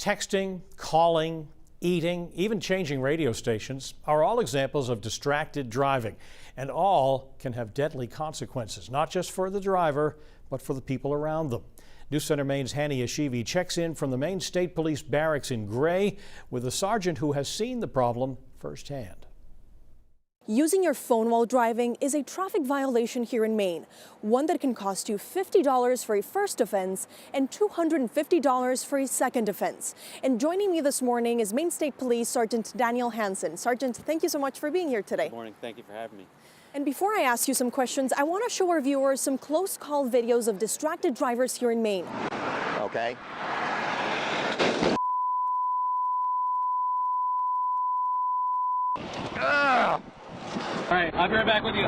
Texting, calling, eating, even changing radio stations are all examples of distracted driving, and all can have deadly consequences, not just for the driver, but for the people around them. News Center Maine's Hannah Yashivi checks in from the Maine State Police barracks in Gray with a sergeant who has seen the problem firsthand. Using your phone while driving is a traffic violation here in Maine, one that can cost you $50 for a first offense and $250 for a second offense. And joining me this morning is Maine State Police Sergeant Daniel Hansen. Sergeant, thank you so much for being here today. Good morning. Thank you for having me. And before I ask you some questions, I want to show our viewers some close call videos of distracted drivers here in Maine. Okay. All right, I'll be right back with you.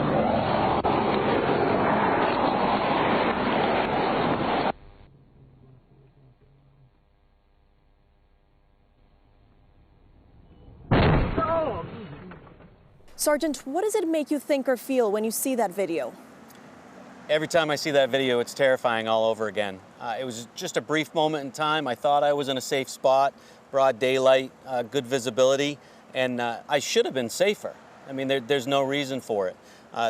Sergeant, what does it make you think or feel when you see that video? Every time I see that video, it's terrifying all over again. It was just a brief moment in time. I thought I was in a safe spot, broad daylight, good visibility, and I should have been safer. I mean, there's no reason for it.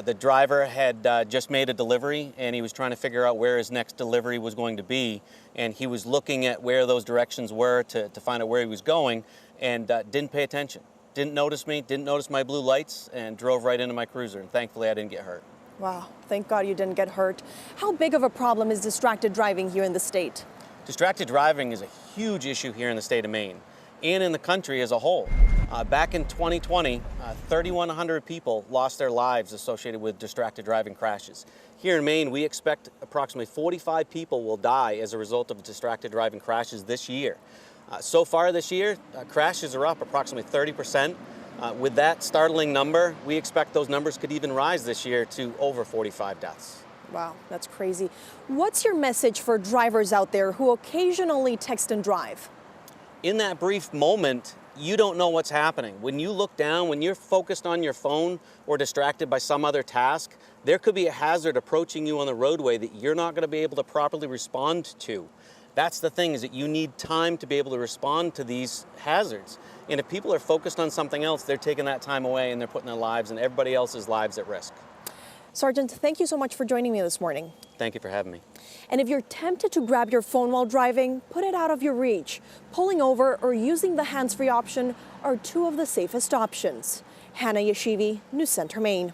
The driver had just made a delivery, and he was trying to figure out where his next delivery was going to be, and he was looking at where those directions were to find out where he was going, and didn't pay attention. Didn't notice me, didn't notice my blue lights, and drove right into my cruiser, and thankfully I didn't get hurt. Wow, thank God you didn't get hurt. How big of a problem is distracted driving here in the state? Distracted driving is a huge issue here in the state of Maine and in the country as a whole. Back in 2020, 3,100 people lost their lives associated with distracted driving crashes. Here in Maine, we expect approximately 45 people will die as a result of distracted driving crashes this year. So far this year, crashes are up approximately 30%. With that startling number, we expect those numbers could even rise this year to over 45 deaths. Wow, that's crazy. What's your message for drivers out there who occasionally text and drive? In that brief moment, you don't know what's happening. When you look down, when you're focused on your phone or distracted by some other task, there could be a hazard approaching you on the roadway that you're not going to be able to properly respond to. That's the thing, is that you need time to be able to respond to these hazards. And if people are focused on something else, they're taking that time away and they're putting their lives and everybody else's lives at risk. Sergeant, thank you so much for joining me this morning. Thank you for having me. And if you're tempted to grab your phone while driving, put it out of your reach. Pulling over or using the hands-free option are two of the safest options. Hannah Yashivi, News Center, Maine.